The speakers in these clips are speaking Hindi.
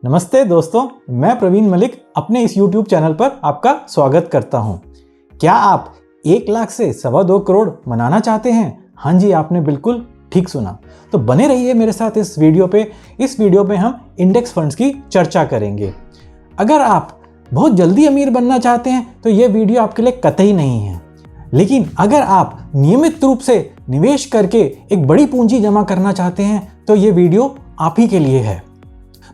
नमस्ते दोस्तों, मैं प्रवीण मलिक अपने इस YouTube चैनल पर आपका स्वागत करता हूं। क्या आप 1 लाख से 2.25 करोड़ मनाना चाहते हैं? हाँ जी, आपने बिल्कुल ठीक सुना। तो बने रहिए मेरे साथ इस वीडियो पे। इस वीडियो में हम इंडेक्स फंड्स की चर्चा करेंगे। अगर आप बहुत जल्दी अमीर बनना चाहते हैं तो ये वीडियो आपके लिए कतई नहीं है। लेकिन अगर आप नियमित रूप से निवेश करके एक बड़ी पूंजी जमा करना चाहते हैं तो ये वीडियो आप ही के लिए है।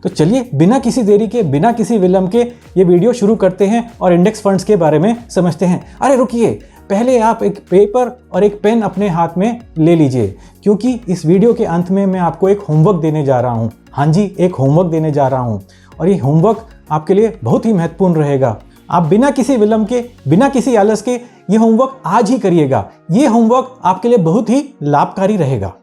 तो चलिए बिना किसी देरी के, बिना किसी विलंब के ये वीडियो शुरू करते हैं और इंडेक्स फंड्स के बारे में समझते हैं। अरे रुकिए, पहले आप एक पेपर और एक पेन अपने हाथ में ले लीजिए, क्योंकि इस वीडियो के अंत में मैं आपको एक होमवर्क देने जा रहा हूँ। हाँ जी, एक होमवर्क देने जा रहा हूँ और ये होमवर्क आपके लिए बहुत ही महत्वपूर्ण रहेगा। आप बिना किसी विलंब के, बिना किसी आलस के ये होमवर्क आज ही करिएगा। ये होमवर्क आपके लिए बहुत ही लाभकारी रहेगा।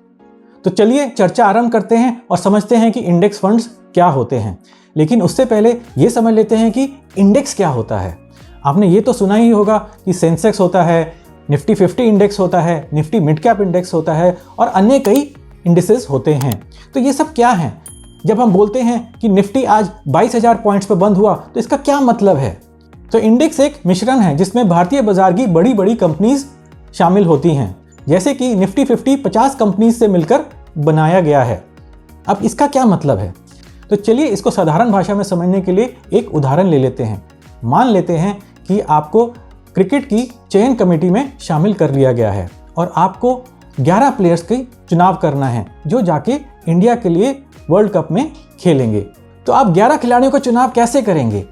तो चलिए चर्चा आरंभ करते हैं और समझते हैं कि इंडेक्स फंड्स क्या होते हैं। लेकिन उससे पहले ये समझ लेते हैं कि इंडेक्स क्या होता है। आपने ये तो सुना ही होगा कि सेंसेक्स होता है, निफ्टी 50 इंडेक्स होता है, निफ्टी मिड कैप इंडेक्स होता है और अन्य कई इंडिसेस होते हैं। तो ये सब क्या हैं? जब हम बोलते हैं कि निफ्टी आज 22,000 पॉइंट्स पर बंद हुआ तो इसका क्या मतलब है? तो इंडेक्स एक मिश्रण है जिसमें भारतीय बाजार की बड़ी बड़ी कंपनीज शामिल होती हैं। जैसे कि निफ्टी 50 कंपनीज से मिलकर बनाया गया है। अब इसका क्या मतलब है? तो चलिए इसको साधारण भाषा में समझने के लिए एक उदाहरण ले लेते हैं। मान लेते हैं कि आपको क्रिकेट की चयन कमेटी में शामिल कर लिया गया है और आपको 11 प्लेयर्स की चुनाव करना है जो जाके इंडिया के लिए वर्ल्ड कप में खेलेंगे। तो आप 11 खिलाड़ियों का चुनाव कैसे करेंगे?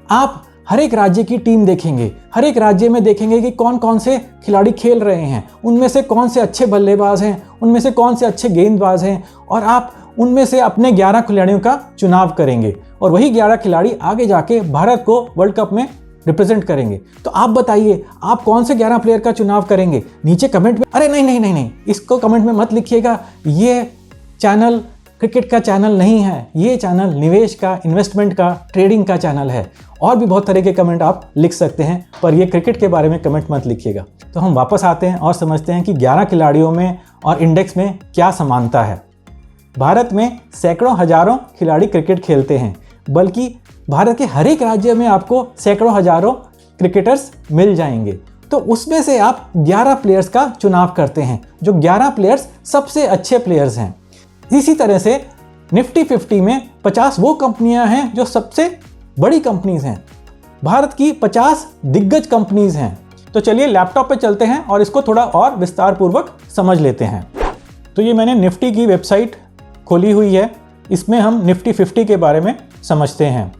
आप हर एक राज्य की टीम देखेंगे, हर एक राज्य में देखेंगे कि कौन कौन से खिलाड़ी खेल रहे हैं, उनमें से कौन से अच्छे बल्लेबाज हैं, उनमें से कौन से अच्छे गेंदबाज हैं, और आप उनमें से अपने 11 खिलाड़ियों का चुनाव करेंगे और वही 11 खिलाड़ी आगे जाके भारत को वर्ल्ड कप में रिप्रेजेंट करेंगे। तो आप बताइए, आप कौन से 11 प्लेयर का चुनाव करेंगे? नीचे कमेंट में, अरे नहीं, इसको कमेंट में मत लिखिएगा। ये चैनल क्रिकेट का चैनल नहीं है, ये चैनल निवेश का, इन्वेस्टमेंट का, ट्रेडिंग का चैनल है। और भी बहुत तरह के कमेंट आप लिख सकते हैं, पर ये क्रिकेट के बारे में कमेंट मत लिखिएगा। तो हम वापस आते हैं और समझते हैं कि 11 खिलाड़ियों में और इंडेक्स में क्या समानता है। भारत में सैकड़ों हजारों खिलाड़ी क्रिकेट खेलते हैं, बल्कि भारत के हर एक राज्य में आपको सैकड़ों हजारों क्रिकेटर्स मिल जाएंगे। तो उसमें से आप 11 प्लेयर्स का चुनाव करते हैं, जो 11 प्लेयर्स सबसे अच्छे प्लेयर्स हैं। इसी तरह से निफ्टी 50 में 50 वो कंपनियां हैं जो सबसे बड़ी कंपनीज हैं। भारत की 50 दिग्गज कंपनीज हैं। तो चलिए लैपटॉप पे चलते हैं और इसको थोड़ा और विस्तार पूर्वक समझ लेते हैं। तो ये मैंने निफ्टी की वेबसाइट खोली हुई है, इसमें हम निफ्टी 50 के बारे में समझते हैं।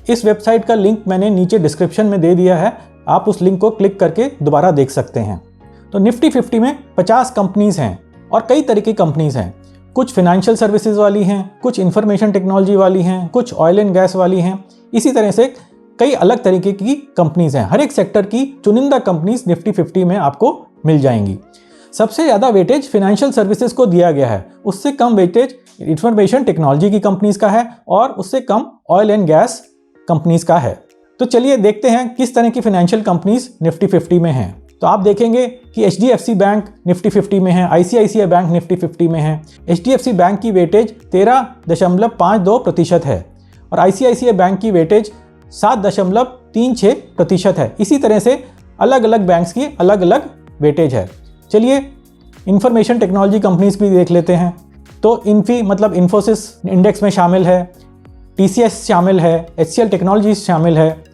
इस वेबसाइट का लिंक मैंने नीचे डिस्क्रिप्शन में दे दिया है, आप उस लिंक को क्लिक करके दोबारा देख सकते हैं। तो निफ्टी 50 में 50 कंपनीज हैं और कई तरह की कंपनीज हैं। कुछ फाइनेंशियल सर्विसेज वाली हैं, कुछ इंफॉर्मेशन टेक्नोलॉजी वाली हैं, कुछ ऑयल एंड गैस वाली हैं। इसी तरह से कई अलग तरीके की कंपनीज हैं। हर एक सेक्टर की चुनिंदा कंपनीज निफ्टी 50 में आपको मिल जाएंगी। सबसे ज़्यादा वेटेज फाइनेंशियल सर्विसेज को दिया गया है, उससे कम वेटेज इंफॉर्मेशन टेक्नोलॉजी की कंपनीज का है और उससे कम ऑयल एंड गैस कंपनीज का है। तो चलिए देखते हैं किस तरह की फाइनेंशियल कंपनीज निफ्टी 50 में हैं। तो आप देखेंगे कि HDFC बैंक निफ्टी 50 में है, ICICI बैंक निफ्टी 50 में है। HDFC बैंक की वेटेज 13.52% है और ICICI बैंक की वेटेज 7.36% है। इसी तरह से अलग अलग बैंक्स की अलग अलग वेटेज है। चलिए इंफॉर्मेशन टेक्नोलॉजी कंपनीज भी देख लेते हैं। तो इन्फी मतलब इन्फोसिस इंडेक्स में शामिल है, TCS शामिल है, HCL टेक्नोलॉजीज शामिल है।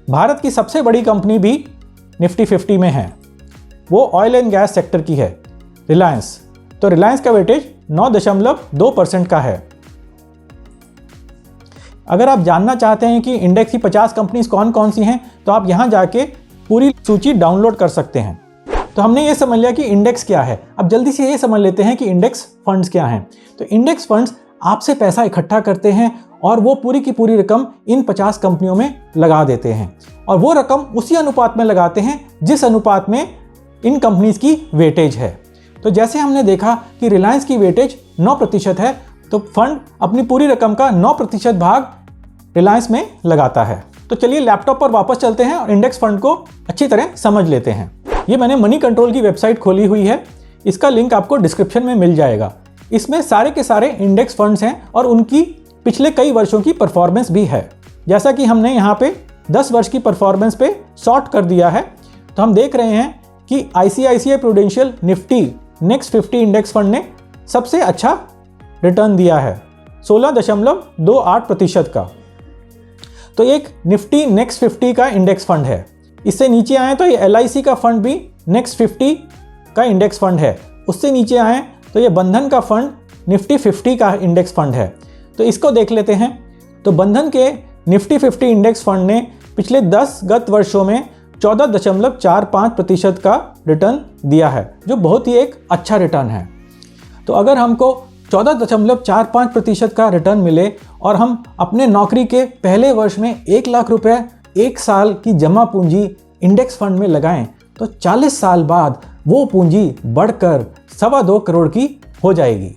भारत की सबसे बड़ी कंपनी भी निफ्टी 50 में है, वो ऑयल एंड गैस सेक्टर की है, रिलायंस। तो रिलायंस का वेटेज 9.2% का है। अगर आप जानना चाहते हैं कि इंडेक्स की 50 कंपनीज कौन कौन सी हैं तो आप यहां जाके पूरी सूची डाउनलोड कर सकते हैं। तो हमने ये समझ लिया कि इंडेक्स क्या है। अब जल्दी से ये समझ लेते हैं कि इंडेक्स फंड्स क्या हैं। तो इंडेक्स फंड्स आपसे पैसा इकट्ठा करते हैं और वो पूरी की पूरी रकम इन 50 कंपनियों में लगा देते हैं और वो रकम उसी अनुपात में लगाते हैं जिस अनुपात में इन कंपनीज की वेटेज है। तो जैसे हमने देखा कि रिलायंस की वेटेज 9% है, तो फंड अपनी पूरी रकम का 9% भाग रिलायंस में लगाता है। तो चलिए लैपटॉप पर वापस चलते हैं और इंडेक्स फंड को अच्छी तरह समझ लेते हैं। ये मैंने मनी कंट्रोल की वेबसाइट खोली हुई है, इसका लिंक आपको डिस्क्रिप्शन में मिल जाएगा। इसमें सारे के सारे इंडेक्स फंड्स हैं और उनकी पिछले कई वर्षों की परफॉर्मेंस भी है। जैसा कि हमने यहाँ पे 10 वर्ष की परफॉर्मेंस पे सॉर्ट कर दिया है, तो हम देख रहे हैं कि ICICI prudential Nifty next 50 index fund ने सबसे अच्छा रिटर्न दिया है 16.28% का। तो एक निफ्टी नेक्स्ट 50 का इंडेक्स फंड है। इससे नीचे आए तो ये LIC का फंड भी नेक्स्ट 50 का इंडेक्स फंड है। उससे नीचे आए तो ये बंधन का फंड निफ्टी 50 का इंडेक्स फंड है। तो इसको देख लेते हैं। तो बंधन के निफ्टी 50 इंडेक्स फंड ने पिछले 10 गत वर्षों में 14.45% का रिटर्न दिया है, जो बहुत ही एक अच्छा रिटर्न है। तो अगर हमको 14.45% का रिटर्न मिले और हम अपने नौकरी के पहले वर्ष में 1 लाख रुपए 1 साल की जमा पूंजी इंडेक्स फंड में लगाएं, तो 40 साल बाद वो पूंजी बढ़कर 2.25 करोड़ की हो जाएगी।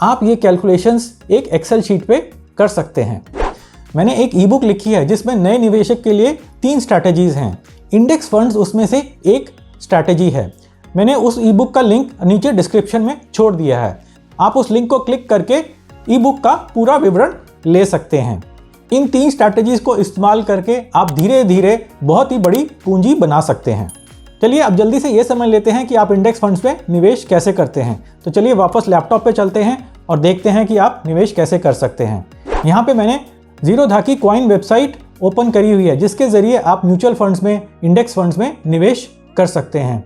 आप ये कैलकुलेशंस एक एक्सेल शीट पे कर सकते हैं। मैंने एक ई बुक लिखी है जिसमें नए निवेशक के लिए 3 स्ट्रैटेजीज हैं। इंडेक्स फंड्स उसमें से एक स्ट्रैटेजी है। मैंने उस ई बुक का लिंक नीचे डिस्क्रिप्शन में छोड़ दिया है। आप उस लिंक को क्लिक करके ई बुक का पूरा विवरण ले सकते हैं। इन 3 स्ट्रैटेजीज को इस्तेमाल करके आप धीरे धीरे बहुत ही बड़ी पूंजी बना सकते हैं। चलिए अब जल्दी से ये समझ लेते हैं कि आप इंडेक्स फंड्स में निवेश कैसे करते हैं। तो चलिए वापस लैपटॉप पे चलते हैं और देखते हैं कि आप निवेश कैसे कर सकते हैं। यहाँ पे मैंने ज़ीरोधा की कॉइन वेबसाइट ओपन करी हुई है, जिसके ज़रिए आप म्यूचुअल फंड्स में, इंडेक्स फंड्स में निवेश कर सकते हैं।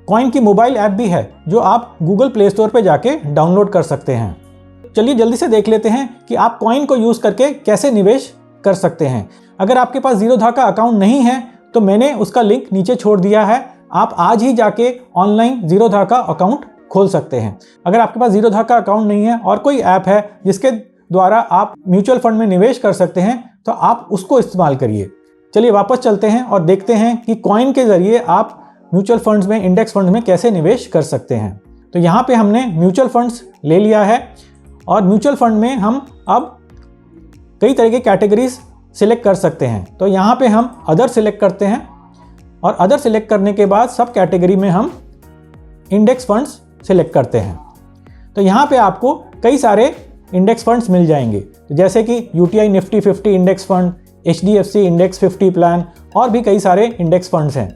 कॉइन की मोबाइल ऐप भी है जो आप गूगल प्ले स्टोर पे जाके डाउनलोड कर सकते हैं। चलिए जल्दी से देख लेते हैं कि आप कॉइन को यूज़ करके कैसे निवेश कर सकते हैं। अगर आपके पास ज़ीरोधा का अकाउंट नहीं है तो मैंने उसका लिंक नीचे छोड़ दिया है। आप आज ही जाके ऑनलाइन ज़ीरोधा का अकाउंट खोल सकते हैं। अगर आपके पास ज़ीरोधा का अकाउंट नहीं है और कोई ऐप है जिसके द्वारा आप म्यूचुअल फंड में निवेश कर सकते हैं, तो आप उसको इस्तेमाल करिए। चलिए वापस चलते हैं और देखते हैं कि कॉइन के ज़रिए आप म्यूचुअल फंड्स में, इंडेक्स फंड्स में कैसे निवेश कर सकते हैं। तो यहाँ पे हमने म्यूचुअल फंड्स ले लिया है और म्यूचुअल फंड में हम अब कई तरह के कैटेगरीज सिलेक्ट कर सकते हैं। तो यहाँ पे हम अदर सिलेक्ट करते हैं और अदर सिलेक्ट करने के बाद सब कैटेगरी में हम इंडेक्स फंड्स सिलेक्ट करते हैं। तो यहाँ पे आपको कई सारे इंडेक्स फंड्स मिल जाएंगे, जैसे कि UTI Nifty 50 index fund, HDFC index 50 plan और भी कई सारे इंडेक्स फंड्स हैं।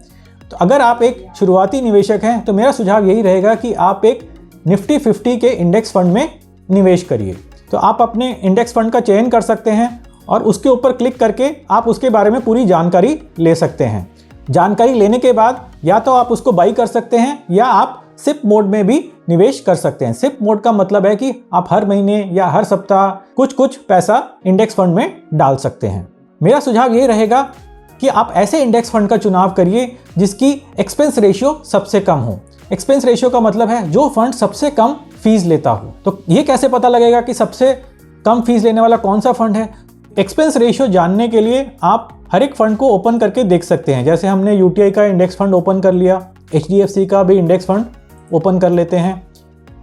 तो अगर आप एक शुरुआती निवेशक हैं तो मेरा सुझाव यही रहेगा कि आप एक निफ्टी 50 के इंडेक्स फंड में निवेश करिए। तो आप अपने इंडेक्स फंड का चयन कर सकते हैं और उसके ऊपर क्लिक करके आप उसके बारे में पूरी जानकारी ले सकते हैं। जानकारी लेने के बाद या तो आप उसको बाई कर सकते हैं या आप सिप मोड में भी निवेश कर सकते हैं। सिप मोड का मतलब है कि आप हर महीने या हर सप्ताह कुछ पैसा इंडेक्स फंड में डाल सकते हैं। मेरा सुझाव ये रहेगा कि आप ऐसे इंडेक्स फंड का चुनाव करिए जिसकी एक्सपेंस रेशियो सबसे कम हो। एक्सपेंस रेशियो का मतलब है जो फंड सबसे कम फीस लेता हो। तो ये कैसे पता लगेगा कि सबसे कम फीस लेने वाला कौन सा फंड है? एक्सपेंस रेशियो जानने के लिए आप हर एक फंड को ओपन करके देख सकते हैं। जैसे हमने UTI का इंडेक्स फंड ओपन कर लिया, HDFC का भी इंडेक्स फंड ओपन कर लेते हैं।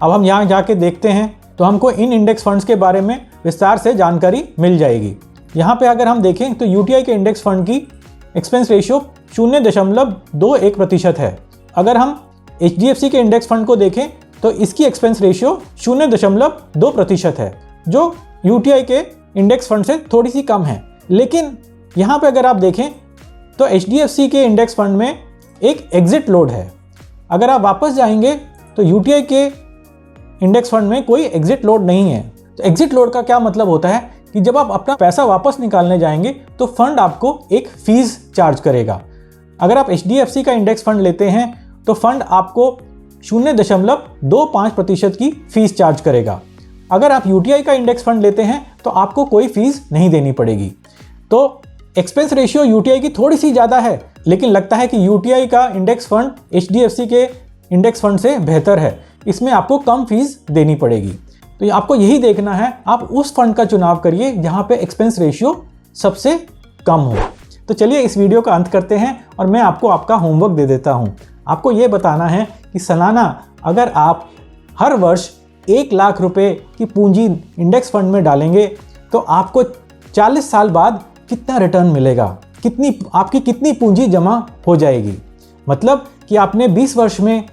अब हम यहाँ जाके देखते हैं तो हमको इन इंडेक्स फंड्स के बारे में विस्तार से जानकारी मिल जाएगी। यहाँ पे अगर हम देखें तो UTI के इंडेक्स फंड की एक्सपेंस रेशियो 0.21% है। अगर हम HDFC के इंडेक्स फंड को देखें तो इसकी एक्सपेंस रेशियो 0.2% है, जो UTI के इंडेक्स फंड से थोड़ी सी कम है। लेकिन यहाँ पे अगर आप देखें तो HDFC के इंडेक्स फंड में एक एग्जिट लोड है। अगर आप वापस जाएंगे तो UTI के इंडेक्स फंड में कोई एग्जिट लोड नहीं है। तो एग्जिट लोड का क्या मतलब होता है कि जब आप अपना पैसा वापस निकालने जाएंगे तो फंड आपको एक फीस चार्ज करेगा। अगर आप HDFC का इंडेक्स फंड लेते हैं तो फंड आपको 0.25% की फीस चार्ज करेगा। अगर आप UTI का इंडेक्स फंड लेते हैं तो आपको कोई फीस नहीं देनी पड़ेगी। तो एक्सपेंस रेशियो UTI की थोड़ी सी ज़्यादा है, लेकिन लगता है कि UTI का इंडेक्स फंड HDFC के इंडेक्स फंड से बेहतर है। इसमें आपको कम फीस देनी पड़ेगी। तो आपको यही देखना है, आप उस फंड का चुनाव करिए जहाँ पे एक्सपेंस रेशियो सबसे कम हो। तो चलिए इस वीडियो का अंत करते हैं और मैं आपको आपका होमवर्क दे देता हूँ। आपको ये बताना है कि सालाना अगर आप हर वर्ष 1 लाख रुपए की पूंजी इंडेक्स फंड में डालेंगे तो आपको 40 साल बाद कितना रिटर्न मिलेगा, आपकी कितनी पूंजी जमा हो जाएगी। मतलब कि आपने 20 वर्ष में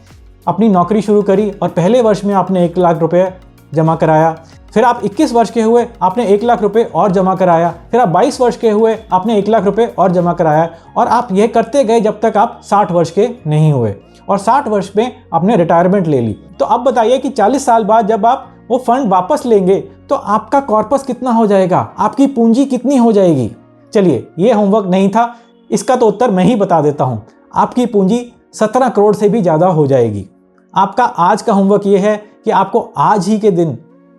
अपनी नौकरी शुरू करी और पहले वर्ष में आपने 1 लाख रुपए जमा कराया। फिर आप 21 वर्ष के हुए, आपने 1 लाख रुपए और जमा कराया। फिर आप 22 वर्ष के हुए, आपने 1 लाख रुपए और जमा कराया। और आप यह करते गए जब तक आप 60 वर्ष के नहीं हुए, और 60 वर्ष में आपने रिटायरमेंट ले ली। तो अब बताइए कि 40 साल बाद जब आप वो फंड वापस लेंगे तो आपका कॉर्पस कितना हो जाएगा, आपकी पूंजी कितनी हो जाएगी। चलिए, ये होमवर्क नहीं था, इसका तो उत्तर मैं ही बता देता हूँ। आपकी पूंजी 17 करोड़ से भी ज़्यादा हो जाएगी। आपका आज का होमवर्क ये है कि आपको आज ही के दिन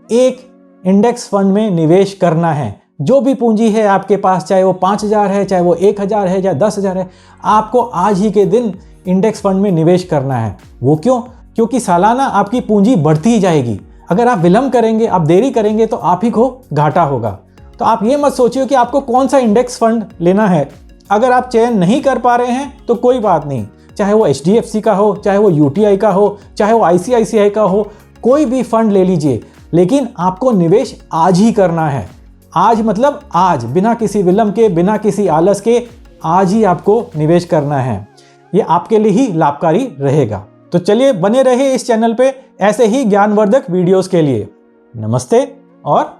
एक इंडेक्स फंड में निवेश करना है। जो भी पूंजी है आपके पास, चाहे वो 5,000 है, चाहे वो 1,000 है, चाहे 10,000 है, आपको आज ही के दिन इंडेक्स फंड में निवेश करना है। वो क्यों? क्योंकि सालाना आपकी पूंजी बढ़ती ही जाएगी। अगर आप विलंब करेंगे, आप देरी करेंगे तो आप ही को घाटा होगा। तो आप ये मत सोचिए कि आपको कौन सा इंडेक्स फंड लेना है। अगर आप चयन नहीं कर पा रहे हैं तो कोई बात नहीं, चाहे वो HDFC का हो, चाहे वो UTI का हो, चाहे वो ICICI का हो, कोई भी फंड ले लीजिए, लेकिन आपको निवेश आज ही करना है। आज मतलब आज, बिना किसी विलंब के, बिना किसी आलस के, आज ही आपको निवेश करना है। ये आपके लिए ही लाभकारी रहेगा। तो चलिए, बने रहे इस चैनल पे ऐसे ही ज्ञानवर्धक वीडियोस के लिए। नमस्ते और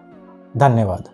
धन्यवाद।